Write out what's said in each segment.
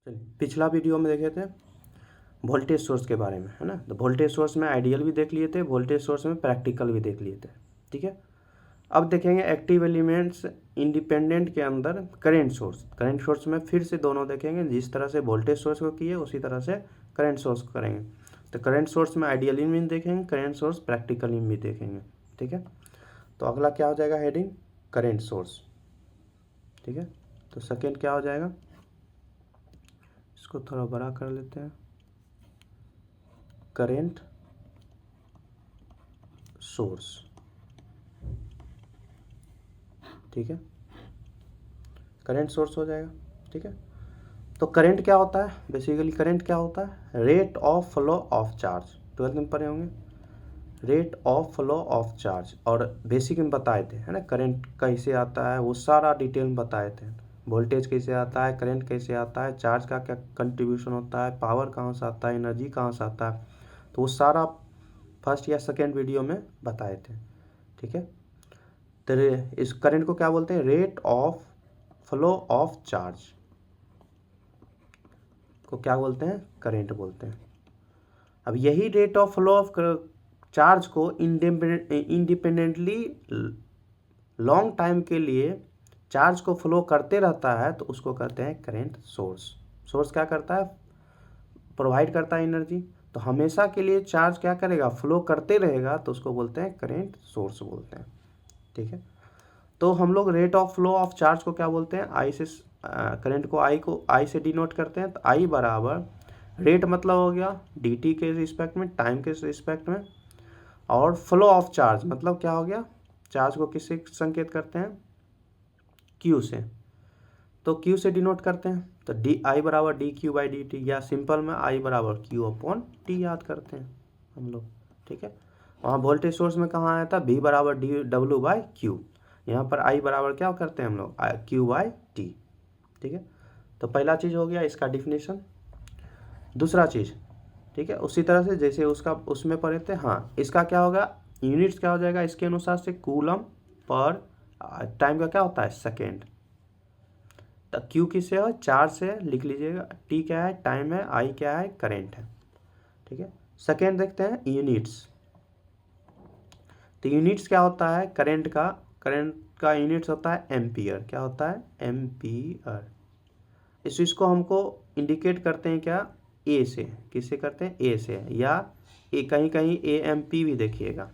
चलिए, पिछला वीडियो में देखे थे वोल्टेज सोर्स के बारे में, है ना। तो वोल्टेज सोर्स में आइडियल भी देख लिए थे, वोल्टेज सोर्स में प्रैक्टिकल भी देख लिए थे, ठीक है। अब देखेंगे एक्टिव एलिमेंट्स इंडिपेंडेंट के अंदर करंट सोर्स में फिर से दोनों देखेंगे। जिस तरह से वोल्टेज सोर्स को किए उसी तरह से करंट सोर्स को करेंगे। तो करंट सोर्स में आइडियल भी देखेंगे, करंट सोर्स प्रैक्टिकल भी देखेंगे, ठीक है। तो अगला क्या हो जाएगा, हेडिंग करंट सोर्स, ठीक है। तो सेकेंड क्या हो जाएगा, इसको थोड़ा बड़ा कर लेते हैं, करंट सोर्स, ठीक है। करंट सोर्स हो जाएगा, ठीक है। तो करंट क्या होता है, बेसिकली करंट क्या होता है, rate of flow of charge. 12th में पढ़े होंगे, rate of flow of charge. और बेसिक में बताए थे, है ना, करंट कैसे आता है वो सारा डिटेल में बताए थे। वोल्टेज कैसे आता है, करंट कैसे आता है, चार्ज का क्या कंट्रीब्यूशन होता है, पावर कहाँ से आता है, एनर्जी कहाँ से आता है, तो वो सारा फर्स्ट या सेकेंड वीडियो में बताए थे, ठीक है। तो इस करंट को क्या बोलते हैं, rate of flow of charge को क्या बोलते हैं, करंट बोलते हैं। अब यही rate of flow of charge को इंडिपेंडेंटली लॉन्ग टाइम के लिए चार्ज को फ्लो करते रहता है, तो उसको कहते हैं करंट सोर्स। सोर्स क्या करता है, प्रोवाइड करता है एनर्जी। तो हमेशा के लिए चार्ज क्या करेगा, फ्लो करते रहेगा, तो उसको बोलते हैं करंट सोर्स बोलते हैं, ठीक है। तो हम लोग rate of flow of charge को क्या बोलते हैं, आई से करंट को आई से डिनोट करते हैं। तो आई बराबर रेट मतलब हो गया dt के रिस्पेक्ट में, टाइम के रिस्पेक्ट में, और फ्लो ऑफ चार्ज मतलब क्या हो गया, चार्ज को किससे संकेत करते हैं, q से। तो q से डिनोट करते हैं, तो डी आई बराबर D Q by D T, या सिंपल में आई बराबर q अपॉन टी याद करते हैं हम लोग, ठीक है। वहाँ वोल्टेज सोर्स में कहाँ आया था, v बराबर डी डब्ल्यू बाई क्यू। यहाँ पर I बराबर क्या करते हैं हम लोग, क्यू बाई टी, ठीक है। तो पहला चीज़ हो गया इसका डिफिनेशन। दूसरा चीज़, ठीक है, उसी तरह से जैसे उसका उसमें पढ़े थे, हाँ, इसका क्या होगा, यूनिट्स क्या हो जाएगा इसके अनुसार से, कूलम पर टाइम का क्या होता है, सेकेंड। तो क्यू किससे हो, चार्ज से लिख लीजिएगा, टी क्या है, टाइम है, आई क्या है, करेंट है, ठीक है। सेकेंड देखते हैं यूनिट्स। तो यूनिट्स क्या होता है, करंट का यूनिट्स होता है एम्पियर। क्या होता है, एम्पियर। इस चीज़ को हमको इंडिकेट करते हैं क्या, ए से। किससे करते हैं, ए से, या ए कहीं कहीं ए एम पी भी देखिएगा,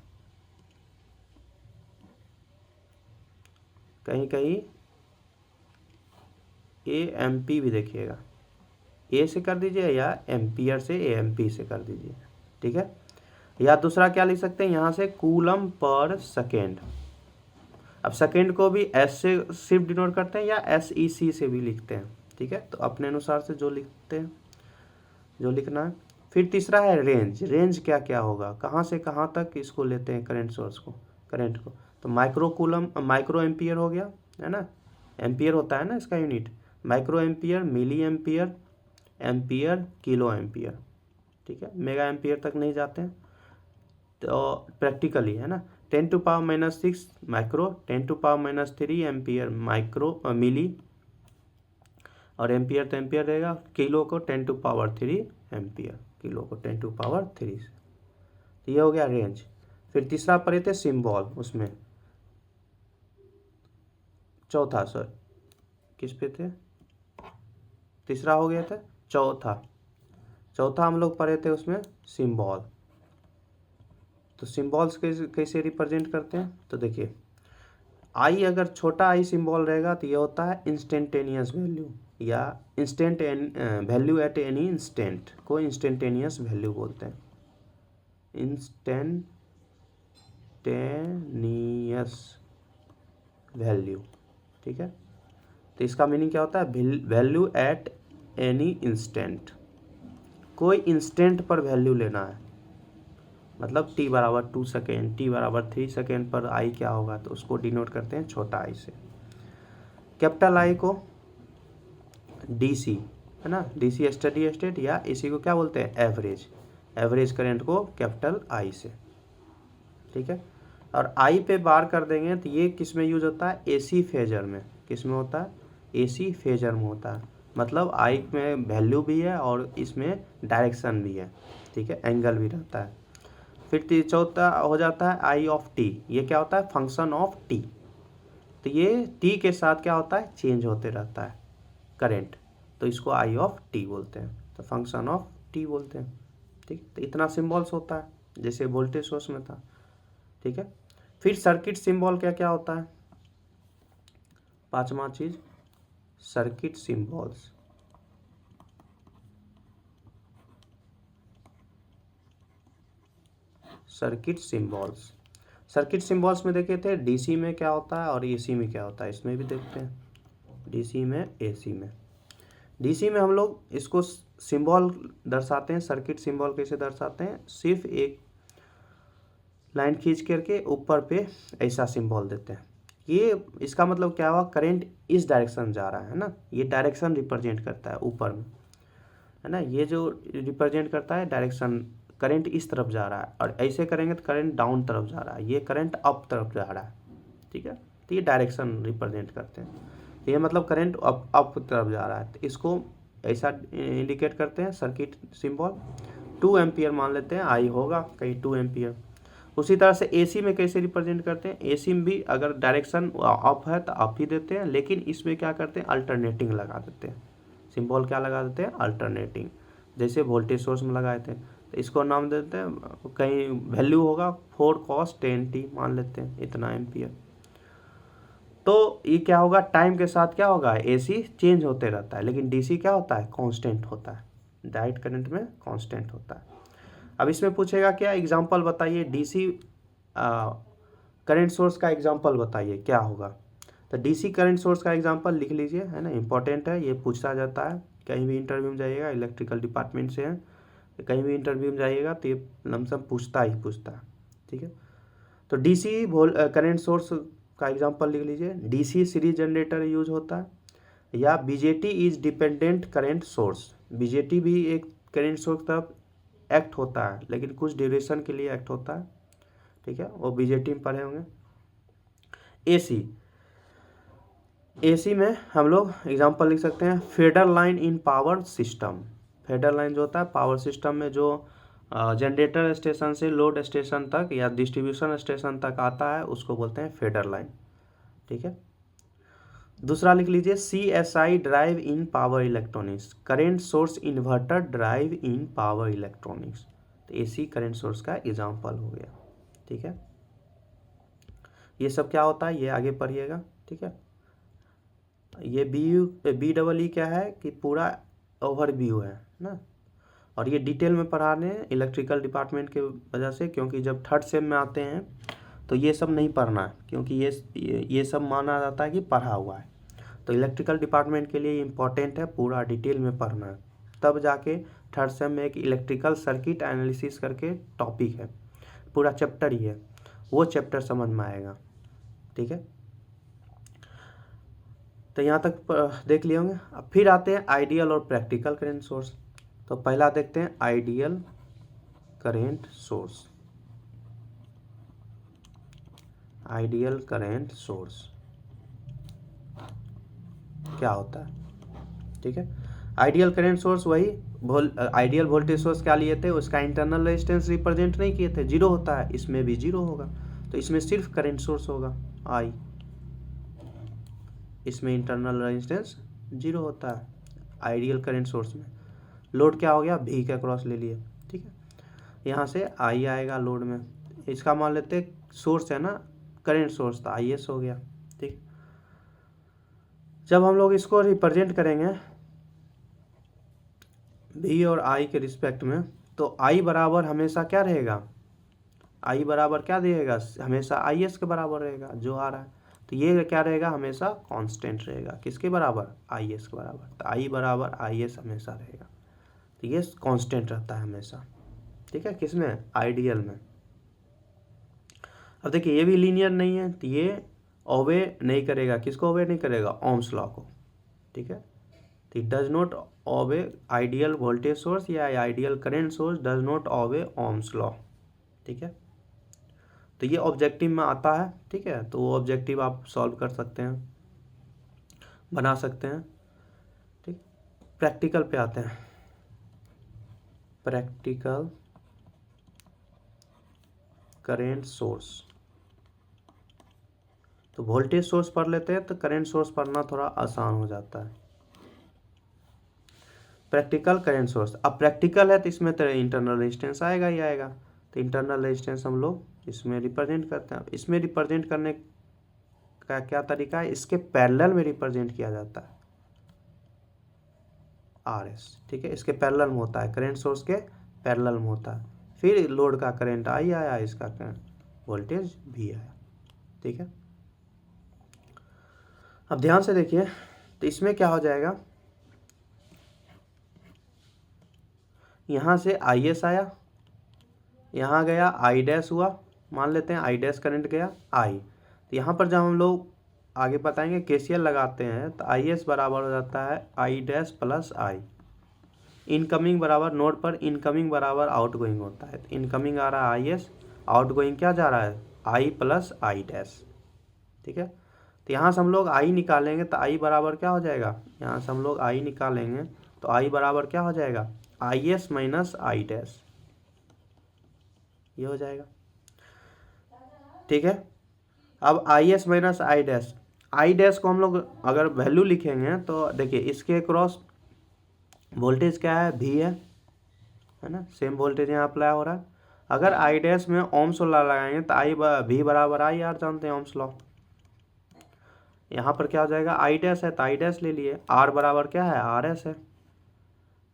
कहीं कहीं ए एम पी भी देखिएगा। ए से कर दीजिए या एम्पियर से ए एम पी से कर दीजिए, ठीक है। या दूसरा क्या लिख सकते हैं यहाँ से, कूलम पर सेकेंड। अब सेकेंड को भी एस से सिर्फ डिनोट करते हैं या एस ई सी से भी लिखते हैं, ठीक है। तो अपने अनुसार से जो लिखते हैं, जो लिखना है। फिर तीसरा है रेंज। रेंज क्या क्या होगा, कहाँ से कहाँ तक इसको लेते हैं करंट सोर्स को, करंट को। तो माइक्रो एम्पियर हो गया, है ना, एम्पियर होता है ना इसका unit, micro ampere, milli ampere, ampere, kilo ampere, ठीक है। मेगा एम्पियर तक नहीं जाते हैं। तो प्रैक्टिकली, है ना, 10⁻⁻6 माइक्रो, 10⁻⁻3 एम्पियर माइक्रो मिली, और एम्पियर तो एम्पियर रहेगा, किलो को 10⁻³ एम्पियर, किलो को 10⁻³ से। तो ये हो गया रेंज। फिर तीसरा पढ़े थे सिंबल, उसमें चौथा, सर किस पे थे, तीसरा हो गया था, चौथा हम लोग पढ़े थे उसमें सिंबल। तो सिंबल्स कैसे रिप्रेजेंट करते हैं, तो देखिए, आई अगर छोटा आई सिंबल रहेगा तो ये होता है इंस्टेंटेनियस वैल्यू, या instant value at any instant को इंस्टेंटेनियस वैल्यू बोलते हैं, इंस्टेंटेनियस वैल्यू, ठीक है। तो इसका मीनिंग क्या होता है, वैल्यू एट एनी इंस्टेंट, कोई इंस्टेंट पर वैल्यू लेना है, मतलब t बराबर 2 सेकेंड, t बराबर 3 सेकेंड पर आई क्या होगा, तो उसको डिनोट करते हैं छोटा आई से। कैपिटल आई को डीसी, है ना, डीसी स्टडी स्टेट, या इसी को क्या बोलते हैं, एवरेज करंट को कैपिटल आई से, ठीक है। और आई पे बार कर देंगे तो ये किस में यूज होता है, एसी फेजर में। किस में होता है, एसी फेजर में होता है। मतलब आई में वैल्यू भी है और इसमें डायरेक्शन भी है, ठीक है, एंगल भी रहता है। फिर चौथा हो जाता है आई ऑफ टी। ये क्या होता है? Function of T. तो ये टी के साथ क्या होता है? चेंज होते रहता है करेंट, तो इसको आई ऑफ टी बोलते हैं, तो फंक्शन ऑफ टी बोलते हैं, ठीक। तो इतना सिम्बॉल्स होता है जैसे वोल्टेज सोर्स में था, ठीक है। फिर सर्किट सिंबल क्या क्या होता है? पांचवा चीज circuit symbols. Circuit symbols, circuit symbols में देखे थे डीसी में क्या होता है और एसी में क्या होता है, इसमें भी देखते हैं, डीसी में एसी में। डीसी में हम लोग इसको सिंबल दर्शाते हैं, सर्किट सिंबल कैसे दर्शाते हैं? सिर्फ एक लाइन खींच करके ऊपर पे ऐसा सिंबल देते हैं। ये इसका मतलब क्या हुआ? करंट इस डायरेक्शन जा रहा है ना, ये डायरेक्शन रिप्रेजेंट करता है ऊपर में, है ना। ये जो रिप्रेजेंट करता है डायरेक्शन, करंट इस तरफ जा रहा है, और ऐसे करेंगे तो करंट डाउन तरफ जा रहा है, ये करंट अप तरफ जा रहा है, ठीक है। तो ये डायरेक्शन रिप्रेजेंट करते हैं, तो ये मतलब करंट अप तरफ जा रहा है, तो इसको ऐसा इंडिकेट करते हैं सर्किट सिंबल। 2 एम्पियर मान लेते हैं, आई होगा कहीं 2 एम्पियर। उसी तरह से एसी में कैसे रिप्रेजेंट करते हैं? एसी में भी अगर डायरेक्शन अप है तो अप ही देते हैं, लेकिन इसमें क्या करते हैं? अल्टरनेटिंग लगा देते हैं, सिंबल क्या लगा देते हैं? अल्टरनेटिंग, जैसे वोल्टेज सोर्स में लगाए थे। तो इसको नाम देते हैं, कहीं वैल्यू होगा 4 cos 10t मान लेते हैं, इतना एम्पियर। तो ये क्या होगा? टाइम के साथ क्या होगा? एसी चेंज होते रहता है, लेकिन डीसी क्या होता है? कांस्टेंट होता है, डायरेक्ट करंट में कांस्टेंट होता है। अब इसमें पूछेगा क्या? एग्जांपल बताइए, डीसी करंट सोर्स का एग्जांपल बताइए, क्या होगा? तो डीसी करंट सोर्स का एग्जांपल लिख लीजिए, है ना, इंपॉर्टेंट है, ये पूछा जाता है कहीं भी इंटरव्यू में जाइएगा, इलेक्ट्रिकल डिपार्टमेंट से है, तो कहीं भी इंटरव्यू में जाइएगा तो ये लमसम पूछता ही पूछता है, ठीक है। तो डीसी करंट सोर्स का एग्जांपल लिख लीजिए, डीसी सीरीज जनरेटर यूज होता है, या BJT is dependent current source. BJT भी एक करंट सोर्स तरफ एक्ट होता है, लेकिन कुछ ड्यूरेशन के लिए एक्ट होता है, ठीक है, वो बीजेटी में पढ़े होंगे। एसी, एसी में हम लोग एग्जांपल लिख सकते हैं, feeder line in power system. Feeder line जो होता है पावर सिस्टम में, जो जनरेटर स्टेशन से लोड स्टेशन तक या डिस्ट्रीब्यूशन स्टेशन तक आता है, उसको बोलते हैं फेडर लाइन, ठीक है। दूसरा लिख लीजिए, CSI ड्राइव इन power electronics, current source inverter drive इन पावर इलेक्ट्रॉनिक्स। तो एसी करेंट सोर्स का एग्जांपल हो गया, ठीक है। ये सब क्या होता है ये आगे पढ़िएगा, ठीक है। ये BEE क्या है कि पूरा ओवरव्यू है ना, और ये डिटेल में पढ़ाने इलेक्ट्रिकल डिपार्टमेंट के वजह से, क्योंकि जब थर्ड सेम में आते हैं तो ये सब नहीं पढ़ना है, क्योंकि ये सब माना जाता है कि पढ़ा हुआ है। तो इलेक्ट्रिकल डिपार्टमेंट के लिए इम्पोर्टेंट है पूरा डिटेल में पढ़ना है, तब जाके थर्ड सेम में एक इलेक्ट्रिकल सर्किट एनालिसिस करके टॉपिक है, पूरा चैप्टर ही है, वो चैप्टर समझ में आएगा, ठीक है। तो यहाँ तक देख लिए होंगे। अब फिर आते हैं आइडियल और प्रैक्टिकल करेंट सोर्स। तो पहला देखते हैं ideal current source. Ideal current source क्या होता है, ठीक है। आइडियल करेंट सोर्स वही आइडियल वोल्टेज सोर्स क्या लिए थे, उसका इंटरनल रेजिस्टेंस रिप्रेजेंट नहीं किए थे, जीरो होता है, इसमें भी जीरो होगा, तो इसमें सिर्फ करेंट सोर्स होगा आई, इसमें इंटरनल रेजिस्टेंस जीरो होता है आइडियल करंट सोर्स में। लोड क्या हो गया? V का क्रॉस ले लिए, ठीक है। यहाँ से I आएगा लोड में, इसका मान लेते सोर्स है ना करंट सोर्स, तो IS हो गया, ठीक। जब हम लोग इसको रिप्रेजेंट करेंगे V और I के रिस्पेक्ट में, तो I बराबर हमेशा क्या रहेगा? I बराबर क्या रहेगा? हमेशा IS के बराबर रहेगा जो आ रहा है, तो ये क्या रहेगा? हमेशा कांस्टेंट रहेगा, किसके बराबर? IS के बराबर। तो I बराबर IS हमेशा रहेगा, तो ये कांस्टेंट रहता है हमेशा, ठीक है। किसमें? आइडियल में। अब देखिए ये भी लीनियर नहीं है, तो ये ओबे नहीं करेगा, किसको ओबे नहीं करेगा? ओम्स लॉ को, ठीक है। तो it does not obey ideal voltage source या ideal current source does not obey Ohm's law, ठीक है। तो ये ऑब्जेक्टिव में आता है, ठीक है, तो वो ऑब्जेक्टिव आप सॉल्व कर सकते हैं, बना सकते हैं, ठीक। प्रैक्टिकल पे आते हैं। प्रैक्टिकल करेंट सोर्स, तो वोल्टेज सोर्स पढ़ लेते हैं तो करेंट सोर्स पढ़ना थोड़ा आसान हो जाता है। प्रैक्टिकल करेंट सोर्स, अब प्रैक्टिकल है तो इसमें तो इंटरनल रेजिस्टेंस आएगा ही आएगा, तो इंटरनल रेजिस्टेंस हम लोग इसमें रिप्रेजेंट करते हैं। इसमें रिप्रेजेंट करने का क्या तरीका है, इसके पैरेलल में रिप्रेजेंट किया जाता है आर एस, ठीक है, इसके पैरेलल में होता है, करेंट सोर्स के पैरेलल में होता है। फिर लोड का करंट आई आया, इसका वोल्टेज भी आया, ठीक है। अब ध्यान से देखिए, तो इसमें क्या हो जाएगा, यहाँ से आई एस आया, यहाँ गया आई डैश हुआ, मान लेते हैं आई डैश करंट गया आई, तो यहाँ पर जब हम लोग आगे बताएंगे केसीएल लगाते हैं तो आई एस बराबर हो जाता है I dash plus I. Incoming बराबर नोड पर इनकमिंग बराबर आउट गोइंग होता है, तो इनकमिंग आ रहा है आई एस, आउट गोइंग क्या जा रहा है आई प्लस आई डैश, ठीक है। तो यहाँ से हम लोग आई निकालेंगे तो आई बराबर क्या हो जाएगा, यहाँ से हम लोग आई निकालेंगे तो आई बराबर क्या हो जाएगा I S minus I dash, ये हो जाएगा, ठीक है। अब I S minus I dash, I dash को हम लोग अगर वैल्यू लिखेंगे तो देखिए इसके क्रॉस वोल्टेज क्या है वी है ना, सेम वोल्टेज यहाँ अप्लाई हो रहा है। अगर आई डैश में ओम्स लॉ लगाएंगे तो आई वी बराबर आई आर जानते हैं ओम्स लॉ, यहाँ पर क्या हो जाएगा आई डैश है तो आई डैश ले लिए, आर बराबर क्या है आर एस है,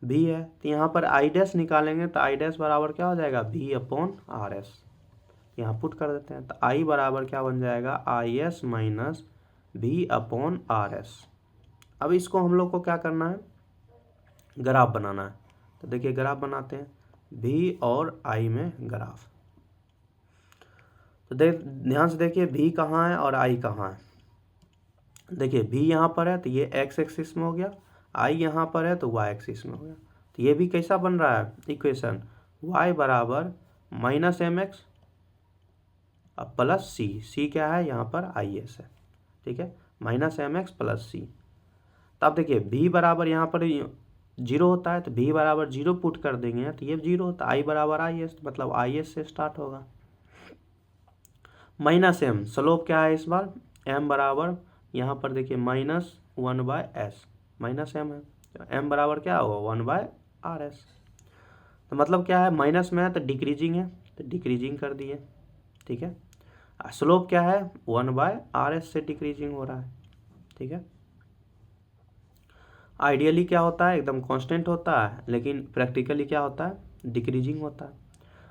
भी है तो यहाँ पर आई डैश निकालेंगे तो आई डैश बराबर क्या हो जाएगा भी अपॉन आर एस, यहाँ पुट कर देते हैं तो आई बराबर क्या बन जाएगा आई एस माइनस भी अपॉन आर एस। अब इसको हम लोग को क्या करना है, ग्राफ बनाना है, तो देखिए ग्राफ बनाते हैं भी और आई में ग्राफ, तो ध्यान से देखिए भी कहाँ है और आई कहाँ है। देखिए भी यहाँ पर है तो ये एक्स एक्सिस में हो गया, आई यहाँ पर है तो वाई एक्सिस में हो गया, तो ये भी कैसा बन रहा है इक्वेशन वाई बराबर माइनस एम एक्स अब प्लस सी, सी क्या है यहाँ पर आई एस है, ठीक है, माइनस एम एक्स प्लस सी। तो अब देखिए भी बराबर यहाँ पर जीरो होता है तो भी बराबर जीरो पुट कर देंगे तो ये जीरो होता है, आई बराबर आई एस मतलब आई एस से स्टार्ट होगा, माइनस एम स्लोप क्या है इस बार एम बराबर यहाँ पर देखिए minus one by S, minus M है तो एम बराबर क्या होगा वन बाय आर एस, तो मतलब क्या है माइनस में है तो डिक्रीजिंग है तो डिक्रीजिंग कर दिए, ठीक है। स्लोप क्या है वन बाय आर एस से डिक्रीजिंग हो रहा है, ठीक है। आइडियली क्या होता है एकदम कांस्टेंट होता है, लेकिन प्रैक्टिकली क्या होता है डिक्रीजिंग होता है।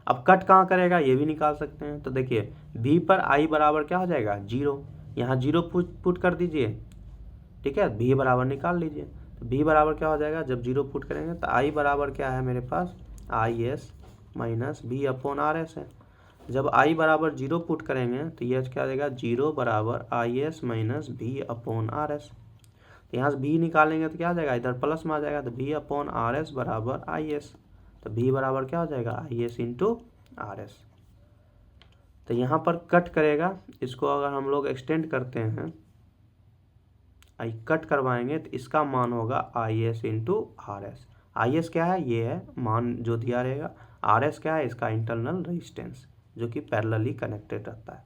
अब कट कहाँ करेगा ये भी निकाल सकते हैं, तो देखिए भी पर आई बराबर क्या हो जाएगा जीरो, यहाँ जीरो पुट कर दीजिए, ठीक है, भी बराबर निकाल लीजिए, तो भी बराबर क्या हो जाएगा जब जीरो पुट करेंगे तो आई बराबर क्या है मेरे पास आई एस माइनस भी अपॉन आर एस है, जब आई बराबर जीरो पुट करेंगे तो ये क्या हो जाएगा जीरो बराबर आई एस माइनस भी अपॉन आर एस, तो यहाँ से भी निकालेंगे तो क्या आ जाएगा इधर प्लस में आ जाएगा तो भी अपॉन आर एस बराबर आई एस, तो भी बराबर क्या हो जाएगा I S into R S. तो यहाँ पर कट करेगा, इसको अगर हम लोग एक्सटेंड करते हैं आई कट करवाएंगे तो इसका मान होगा I S into R S, I S क्या है ये है मान जो दिया रहेगा, आर एस क्या है इसका इंटरनल रेजिस्टेंस जो कि पैरेलली कनेक्टेड रहता है,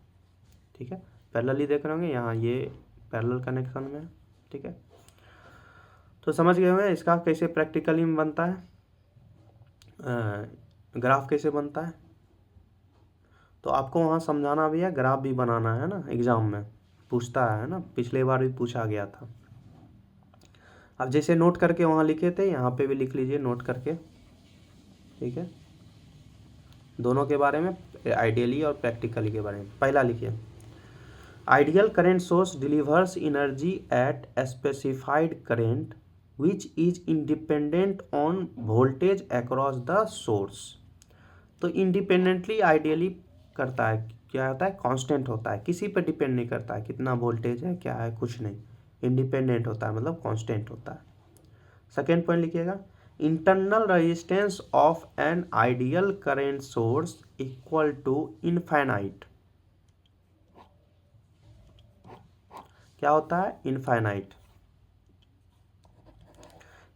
ठीक है, पैरेलली देख रहे होंगे यहाँ ये पैरेलल कनेक्शन में है, ठीक है। तो समझ गए होंगे इसका कैसे प्रैक्टिकली में बनता है, ग्राफ कैसे बनता है, तो आपको वहाँ समझाना भी है ग्राफ भी बनाना है ना, एग्जाम में पूछता है ना, पिछले बार भी पूछा गया था। अब जैसे नोट करके वहाँ लिखे थे यहाँ पे भी लिख लीजिए नोट करके, ठीक है, दोनों के बारे में आइडियली और प्रैक्टिकली के बारे में। पहला लिखिए ideal current source delivers energy at specified current which is independent on voltage across the source, तो इंडिपेंडेंटली आइडियली करता है, क्या होता है कांस्टेंट होता है, किसी पर डिपेंड नहीं करता है कितना वोल्टेज है क्या है कुछ नहीं, इंडिपेंडेंट होता है मतलब कांस्टेंट होता है। सेकेंड पॉइंट लिखिएगा internal resistance of an ideal current source equal to infinite, क्या होता है इनफाइनाइट,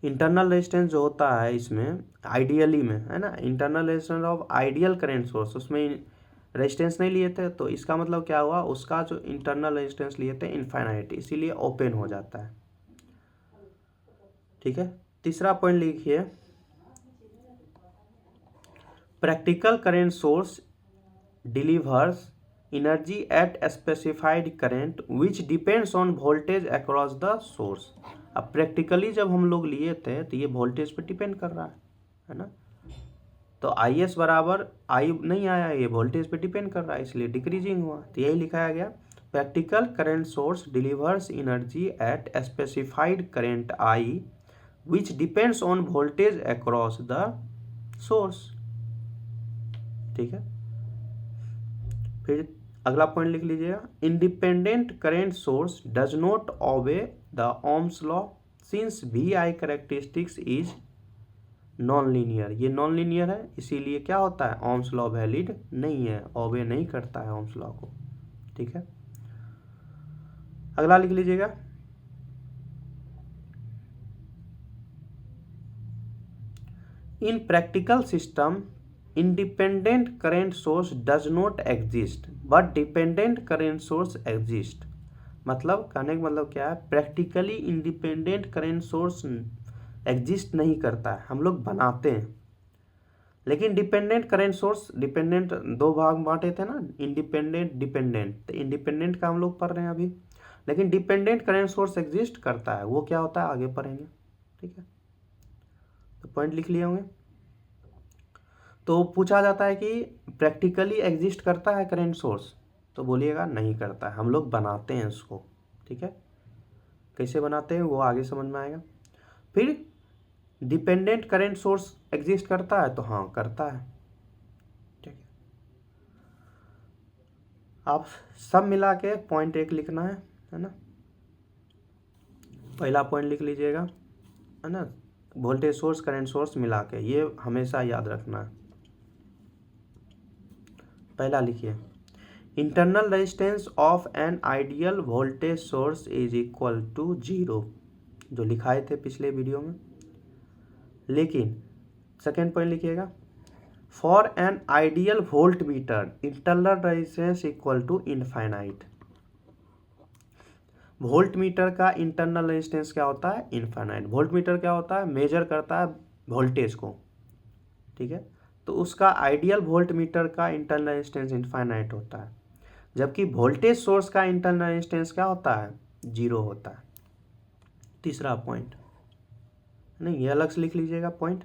इंटरनल रेजिस्टेंस जो होता है इसमें आइडियली में, है ना, internal resistance of ideal current source, उसमें रेजिस्टेंस नहीं लिए थे, तो इसका मतलब क्या हुआ, उसका जो इंटरनल रेजिस्टेंस लिए थे इनफाइनाइट, इसीलिए ओपन हो जाता है। ठीक है, तीसरा पॉइंट लिखिए, practical current source delivers energy at specified current which depends on voltage across the source. अब प्रैक्टिकली जब हम लोग लिए थे तो ये वोल्टेज पे डिपेंड कर रहा है ना, तो आई एस बराबर आई नहीं आया, ये वोल्टेज पे डिपेंड कर रहा है, इसलिए डिक्रीजिंग हुआ, तो यही लिखाया गया, practical current source delivers energy at specified current I which depends on voltage across the source. ठीक है, फिर अगला पॉइंट लिख लीजिएगा, independent current source does not obey the Ohm's law since V I characteristics is non linear, ये non linear है, इसीलिए क्या होता है, ओम्स लॉ वैलिड नहीं है, ओबे नहीं करता है ओम्स लॉ को। ठीक है, अगला लिख लीजिएगा, इन practical system independent current source does not exist but dependent current source exist. मतलब कहने का मतलब क्या है, practically independent current source exist नहीं करता है, हम लोग बनाते हैं, लेकिन डिपेंडेंट करेंट सोर्स, डिपेंडेंट दो भाग बांटे थे ना, इंडिपेंडेंट डिपेंडेंट, तो इंडिपेंडेंट का हम लोग पढ़ रहे हैं अभी, लेकिन डिपेंडेंट करेंट सोर्स एग्जिस्ट करता है, वो क्या होता है आगे पढ़ेंगे। ठीक है, तो पॉइंट लिख लिए होंगे। तो पूछा जाता है कि प्रैक्टिकली एग्जिस्ट करता है करेंट सोर्स, तो बोलिएगा नहीं करता है, हम लोग बनाते हैं उसको। ठीक है, कैसे बनाते हैं वो आगे समझ में आएगा। फिर डिपेंडेंट करेंट सोर्स एग्जिस्ट करता है, तो हाँ करता है। ठीक है, आप सब मिला के पॉइंट एक लिखना है ना, पहला पॉइंट लिख लीजिएगा, है ना, वोल्टेज सोर्स करेंट सोर्स मिला के, ये हमेशा याद रखना है। पहला लिखिए, internal resistance of an ideal voltage source is equal to 0, जो लिखाए थे पिछले वीडियो में। लेकिन सेकेंड पॉइंट लिखिएगा, for an ideal volt meter internal resistance equal to infinite. Volt meter का इंटरनल रेजिस्टेंस क्या होता है, इनफाइनाइट। वोल्ट मीटर क्या होता है, मेजर करता है वोल्टेज को। ठीक है, तो उसका आइडियल वोल्ट मीटर का इंटरनल रेजिस्टेंस इनफाइनाइट होता है, जबकि वोल्टेज सोर्स का इंटरनल रेजिस्टेंस क्या होता है, 0 होता है। तीसरा पॉइंट नहीं, ये अलग से लिख लीजिएगा point,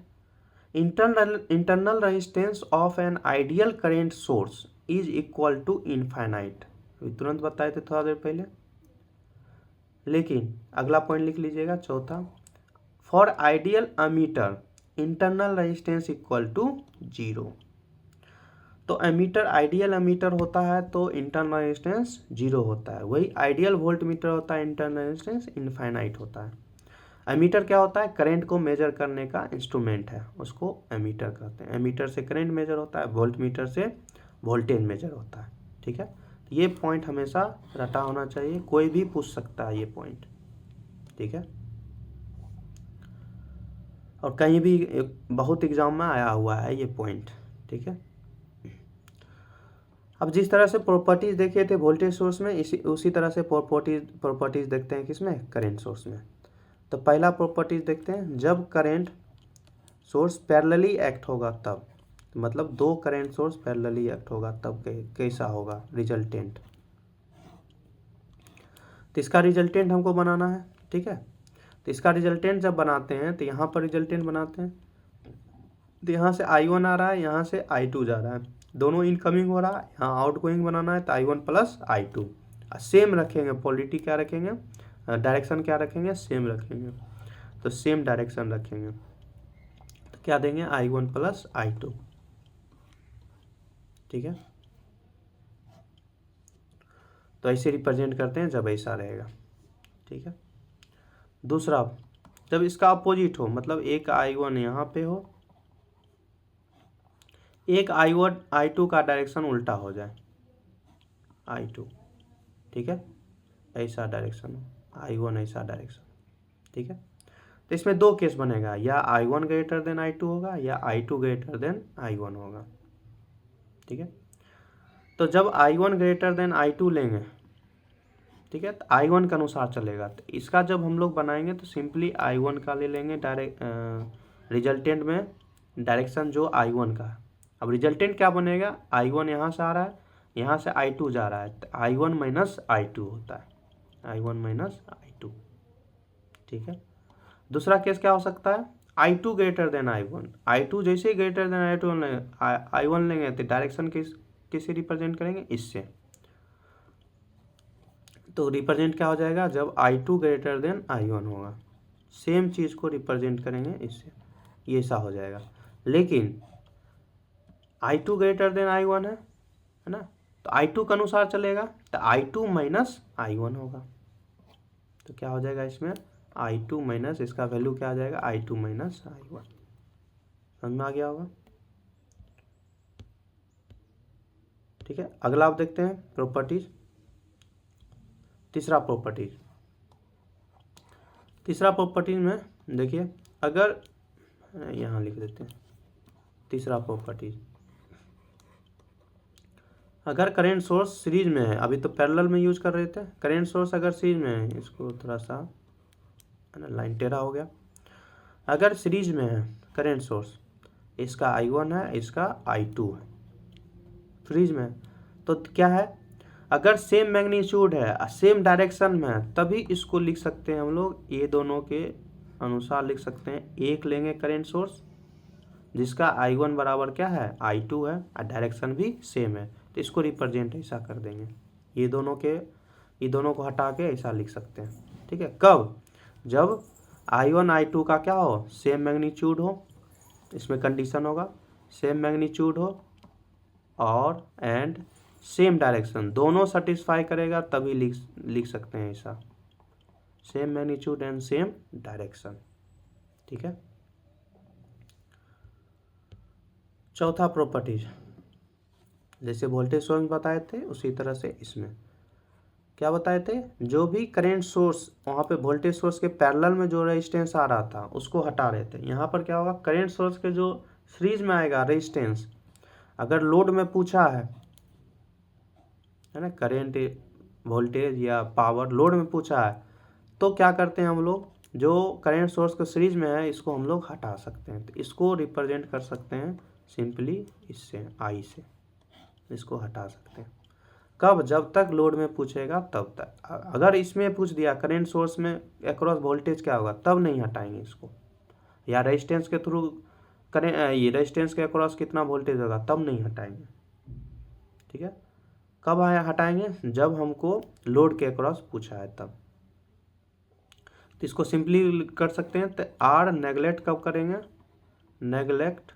internal resistance of an ideal current source is equal to infinite, तुरंत बताए थे थोड़ा देर पहले। लेकिन अगला पॉइंट लिख लीजिएगा चौथा, for ideal ammeter internal resistance equal to 0। तो एमीटर आइडियल एमीटर होता है तो इंटरनल रेजिस्टेंस 0 होता है, वही आइडियल वोल्ट मीटर होता है, इंटरनल रेजिस्टेंस इनफाइनाइट होता है। एमीटर क्या होता है, करंट को मेजर करने का इंस्ट्रूमेंट है, उसको एमीटर कहते हैं। एमीटर से करंट मेजर होता है, वोल्ट मीटर से वोल्टेज मेजर होता है। ठीक है, ये पॉइंट हमेशा रटा होना चाहिए, कोई भी पूछ सकता है ये पॉइंट। ठीक है, और कहीं भी बहुत एग्जाम में आया हुआ है ये पॉइंट। ठीक है, अब जिस तरह से प्रॉपर्टीज देखे थे वोल्टेज सोर्स में, उसी तरह से प्रॉपर्टीज देखते हैं किसमें, करंट सोर्स में। तो पहला प्रॉपर्टीज देखते हैं, जब करंट सोर्स पैरेलली एक्ट होगा तब, मतलब दो करंट सोर्स पैरेलली एक्ट होगा तब कैसा होगा रिजल्टेंट। तो इसका रिजल्टेंट हमको बनाना है। ठीक है, तो इसका रिजल्टेंट जब बनाते हैं तो यहाँ पर रिजल्टेंट बनाते हैं, तो यहाँ से I1 आ रहा है, यहाँ से I2 जा रहा है, दोनों इनकमिंग हो रहा है, यहाँ आउटगोइंग बनाना है, तो I1 प्लस I2 सेम रखेंगे, पोलरिटी क्या रखेंगे, डायरेक्शन क्या रखेंगे, सेम रखेंगे, तो सेम डायरेक्शन रखेंगे, तो क्या देंगे, I1 प्लस I2। ठीक है, तो ऐसे रिप्रेजेंट करते हैं जब ऐसा रहेगा। ठीक है, दूसरा, जब इसका अपोजिट हो, मतलब एक I1 यहाँ पे हो, एक I2 का डायरेक्शन उल्टा हो जाए, I2। ठीक है, ऐसा डायरेक्शन हो, I1 ऐसा डायरेक्शन। ठीक है, तो इसमें दो केस बनेगा, या I1 ग्रेटर देन I2 होगा या I2 ग्रेटर देन I1 होगा। ठीक है, तो जब I1 ग्रेटर देन I2 लेंगे, ठीक है, तो I1 के अनुसार चलेगा। तो इसका जब हम लोग बनाएंगे तो सिंपली I1 का ले लेंगे डायरेक्ट रिजल्टेंट में डायरेक्शन जो I1 का है। अब रिजल्टेंट क्या बनेगा, I1 यहाँ से आ रहा है, यहाँ से I2 जा रहा है, तो I1 माइनस I2 होता है, I1 माइनस I2। ठीक है, दूसरा केस क्या हो सकता है, I2 greater than I1। I2 जैसे ही ग्रेटर देन I1 लेंगे तो डायरेक्शन किससे रिप्रेजेंट करेंगे, इससे। तो रिप्रेजेंट क्या हो जाएगा, जब I2 ग्रेटर देन I1 होगा, सेम चीज़ को रिप्रेजेंट करेंगे इससे, ये ऐसा हो जाएगा। लेकिन I2 ग्रेटर देन I1 है ना, तो I2 के अनुसार चलेगा, तो I2 माइनस I1 होगा। तो क्या हो जाएगा इसमें, I2 माइनस, इसका वैल्यू क्या आ जाएगा, I2 माइनस I1। समझ में आ गया होगा। ठीक है, अगला आप देखते हैं प्रॉपर्टीज। तीसरा प्रॉपर्टीज में देखिए, अगर यहाँ लिख देते हैं तीसरा प्रॉपर्टीज, अगर करेंट सोर्स सीरीज में है, अभी तो पैरेलल में यूज कर रहे थे, करेंट सोर्स अगर सीरीज में है, इसको थोड़ा सा लाइन टेढ़ा हो गया, अगर सीरीज में है करेंट सोर्स, इसका I1 है, इसका I2 है, सीरीज में, तो क्या है, अगर सेम मैग्नीट्यूड है, सेम डायरेक्शन में है, तभी इसको लिख सकते हैं हम लोग, ये दोनों के अनुसार लिख सकते हैं। एक लेंगे करेंट सोर्स जिसका I1 बराबर क्या है, I2 है, और डायरेक्शन भी सेम है, तो इसको रिप्रेजेंट ऐसा कर देंगे, ये दोनों को हटा के ऐसा लिख सकते हैं। ठीक है, कब, जब I1 I2 का क्या हो, सेम मैग्नीट्यूड हो, इसमें कंडीशन होगा सेम मैग्नीट्यूड हो और एंड सेम डायरेक्शन, दोनों सेटिस्फाई करेगा तभी लिख सकते हैं ऐसा, same magnitude and same direction. ठीक है, चौथा प्रॉपर्टीज, जैसे वोल्टेज सोर्स बताए थे उसी तरह से इसमें क्या बताए थे, जो भी करंट सोर्स वहाँ पे वोल्टेज सोर्स के पैरेलल में जो रेजिस्टेंस आ रहा था उसको हटा रहे थे। यहाँ पर क्या होगा, करंट सोर्स के जो सीरीज में आएगा रेजिस्टेंस, अगर लोड में पूछा है ना, करंट वोल्टेज या पावर लोड में पूछा है, तो क्या करते हैं हम लोग, जो करंट सोर्स के सीरीज में है इसको हम लोग हटा सकते हैं। तो इसको रिप्रेजेंट कर सकते हैं सिंपली इससे, I से, इसको हटा सकते हैं। कब, जब तक लोड में पूछेगा तब तक। अगर इसमें पूछ दिया करंट सोर्स में अक्रॉस वोल्टेज क्या होगा, तब नहीं हटाएंगे इसको, या रेजिस्टेंस के थ्रू करें, ये रेजिस्टेंस के अक्रॉस कितना वोल्टेज होगा, तब नहीं हटाएंगे। ठीक है, कब हटाएंगे, जब हमको लोड के अक्रॉस पूछा है तब। तो इसको सिंपली कर सकते हैं, तो R नेगलेक्ट कब करेंगे, नेगलेक्ट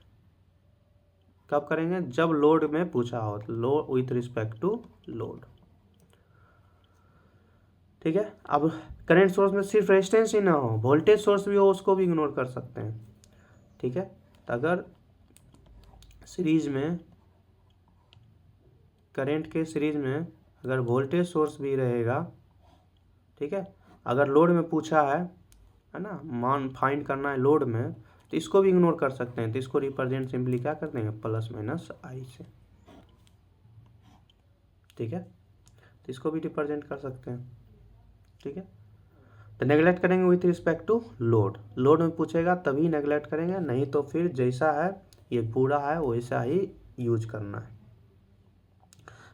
कब करेंगे, जब लोड में पूछा हो, load with respect to load. ठीक है, अब करंट सोर्स में सिर्फ रेजिस्टेंस ही ना हो, वोल्टेज सोर्स भी हो, उसको भी इग्नोर कर सकते हैं। ठीक है, तो अगर सीरीज में करंट के सीरीज में अगर वोल्टेज सोर्स भी रहेगा, ठीक है, अगर लोड में पूछा है ना, मान फाइंड करना है लोड में, तो इसको भी इग्नोर कर सकते हैं। तो इसको रिप्रेजेंट सिंपली क्या कर देंगे, प्लस माइनस I से। ठीक है, तो इसको भी रिप्रेजेंट कर सकते हैं। ठीक है, तो नेगलेक्ट करेंगे with respect to load, load में पूछेगा तभी नेगलेक्ट करेंगे, नहीं तो फिर जैसा है ये पूरा है वैसा ही यूज करना है।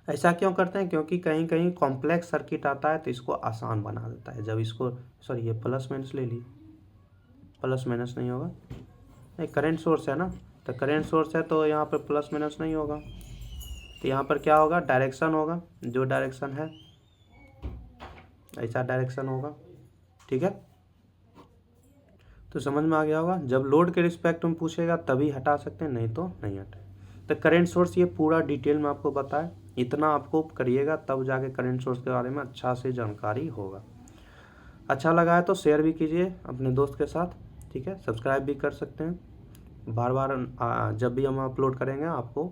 ऐसा क्यों करते हैं, क्योंकि कहीं कहीं कॉम्प्लेक्स सर्किट आता है तो इसको आसान बना देता है। जब इसको सॉरी ये प्लस माइनस ले ली, प्लस माइनस नहीं होगा, नहीं करंट सोर्स है ना, तो करंट सोर्स है तो यहाँ पर प्लस माइनस नहीं होगा, तो यहाँ पर क्या होगा, डायरेक्शन होगा, जो डायरेक्शन है ऐसा डायरेक्शन होगा। ठीक है, तो समझ में आ गया होगा, जब लोड के रिस्पेक्ट में पूछेगा तभी हटा सकते हैं, नहीं तो नहीं हटाए। तो करंट सोर्स ये पूरा डिटेल में आपको बताया, इतना आपको करिएगा तब जाके करंट सोर्स के बारे में अच्छा से जानकारी होगा। अच्छा लगा है तो शेयर भी कीजिए अपने दोस्त के साथ। ठीक है, सब्सक्राइब भी कर सकते हैं, बार बार जब भी हम अपलोड करेंगे आपको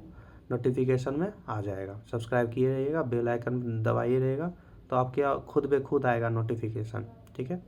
नोटिफिकेशन में आ जाएगा। सब्सक्राइब किए रहिएगा, बेल आइकन दबाइए रहेगा तो आपके खुद ब खुद आएगा नोटिफिकेशन। ठीक है।